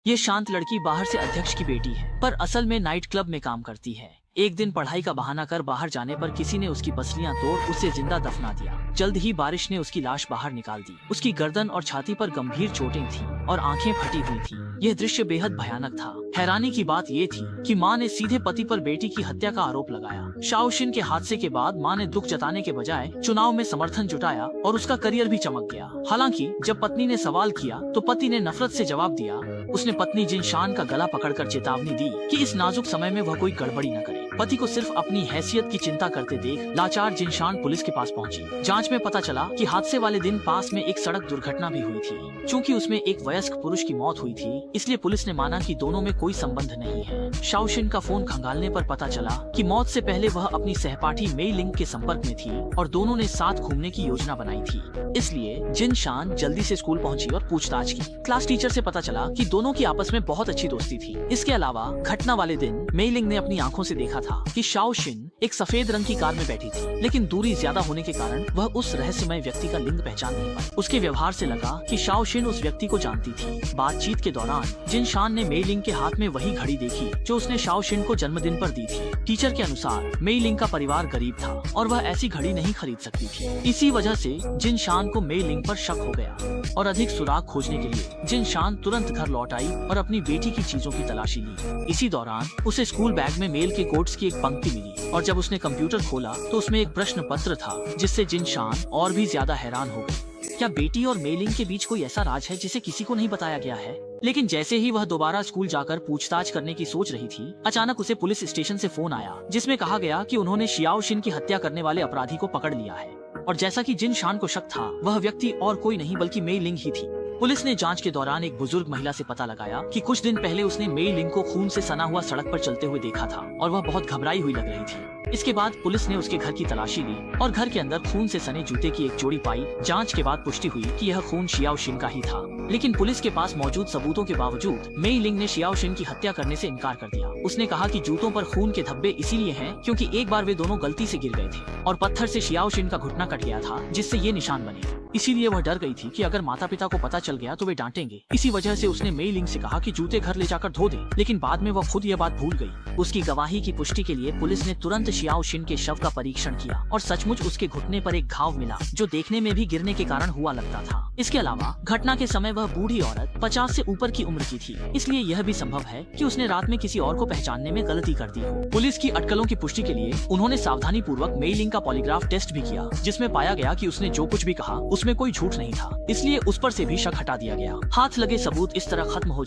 ये शांत लड़की बाहर से अध्यक्ष की बेटी है, पर असल में नाइट क्लब में काम करती है। एक दिन पढ़ाई का बहाना कर बाहर जाने पर किसी ने उसकी पसलियां तोड़ उसे जिंदा दफना दिया। जल्द ही बारिश ने उसकी लाश बाहर निकाल दी। उसकी गर्दन और छाती पर गंभीर चोटें थीं और आंखें फटी हुई थीं। यह दृश्य बेहद भयानक था। हैरानी की बात ये थी कि मां ने सीधे पति पर बेटी की हत्या का आरोप लगाया। शाओशिन के हादसे के बाद मां ने दुख जताने के बजाय चुनाव में समर्थन जुटाया और उसका करियर भी चमक गया। हालांकि जब पत्नी ने सवाल किया तो पति ने नफरत से जवाब दिया। उसने पत्नी जिनशान का गला पकड़कर चेतावनी दी कि इस नाजुक समय में वह कोई गड़बड़ी न करे। पति को सिर्फ अपनी हैसियत की चिंता करते देख लाचार जिनशान पुलिस के पास पहुंची। जांच में पता चला कि हादसे वाले दिन पास में एक सड़क दुर्घटना भी हुई थी। चूंकि उसमें एक वयस्क पुरुष की मौत हुई थी, इसलिए पुलिस ने माना कि दोनों में कोई संबंध नहीं है। शाओशिन का फोन खंगालने पर पता चला कि मौत से पहले वह अपनी सहपाठी मेई लिंग के संपर्क में थी और दोनों ने साथ घूमने की योजना बनाई थी। इसलिए जिनशान जल्दी से स्कूल पहुंची और पूछताछ की। क्लास टीचर से पता चला कि दोनों की आपस में बहुत अच्छी दोस्ती थी। इसके अलावा घटना वाले दिन मेई लिंग ने अपनी आंखों से देखा था कि शाओशिन एक सफेद रंग की कार में बैठी थी, लेकिन दूरी ज्यादा होने के कारण वह उस रहस्यमय व्यक्ति का लिंग पहचान नहीं पाई। उसके व्यवहार से लगा कि शाओशिन उस व्यक्ति को जानती थी। बातचीत के दौरान जिनशान ने मेई लिंग के हाथ में वही घड़ी देखी जो उसने शाओशिन को जन्मदिन पर दी थी। टीचर के अनुसार मेई लिंग का परिवार गरीब था और वह ऐसी घड़ी नहीं खरीद सकती थी। इसी वजह से जिनशान को मेई लिंग पर शक हो गया और अधिक सुराग खोजने के लिए जिनशान तुरंत घर लौट आई और अपनी बेटी की चीजों की तलाशी ली। इसी दौरान उसे स्कूल बैग में मेल के कोट्स की एक पंक्ति मिली और जब उसने कंप्यूटर खोला तो उसमें एक प्रश्न पत्र था, जिससे जिनशान और भी ज्यादा हैरान हो गई। क्या बेटी और मेलिंग के बीच कोई ऐसा राज है जिसे किसी को नहीं बताया गया है? लेकिन जैसे ही वह दोबारा स्कूल जाकर पूछताछ करने की सोच रही थी, अचानक उसे पुलिस स्टेशन से फोन आया, जिसमें कहा गया कि उन्होंने शियाओशिन की हत्या करने वाले अपराधी को पकड़ लिया है। और जैसा कि जिनशान को शक था, वह व्यक्ति और कोई नहीं बल्कि मेई लिंग ही थी। पुलिस ने जांच के दौरान एक बुजुर्ग महिला से पता लगाया कि कुछ दिन पहले उसने मेई लिंग को खून से सना हुआ सड़क पर चलते हुए देखा था और वह बहुत घबराई हुई लग रही थी। इसके बाद पुलिस ने उसके घर की तलाशी ली और घर के अंदर खून से सने जूते की एक जोड़ी पाई। जांच के बाद पुष्टि हुई कि यह खून शियाओशिन का ही था, लेकिन पुलिस के पास मौजूद सबूतों के बावजूद मेई लिंग ने शियाओशिन की हत्या करने से इनकार कर दिया। उसने कहा कि जूतों पर खून के धब्बे इसीलिए हैं क्योंकि एक बार वे दोनों गलती से गिर गए थे और पत्थर से शियाओशिन का घुटना कट गया था, जिससे ये निशान बने। इसीलिए वह डर गई थी कि अगर माता पिता को पता चल गया तो वे डांटेंगे। इसी वजह से उसने मेई लिंग से कहा कि जूते घर ले जाकर धो दे, लेकिन बाद में वह खुद यह बात भूल गई। उसकी गवाही की पुष्टि के लिए पुलिस ने तुरंत शियाओशिन के शव का परीक्षण किया और सचमुच उसके घुटने पर एक घाव मिला, जो देखने में भी गिरने के कारण हुआ लगता था। इसके अलावा घटना के समय वह बूढ़ी औरत 50 से ऊपर की उम्र की थी, इसलिए यह भी संभव है कि उसने रात में किसी और को पहचानने में गलती कर दी हो। पुलिस की अटकलों की पुष्टि के लिए उन्होंने सावधानी पूर्वक मेई लिंग का पॉलीग्राफ टेस्ट भी किया, जिसमें पाया गया कि उसने जो कुछ भी कहा उसमें कोई झूठ नहीं था, इसलिए उस पर से भी शक हटा दिया गया। हाथ लगे सबूत इस तरह खत्म हो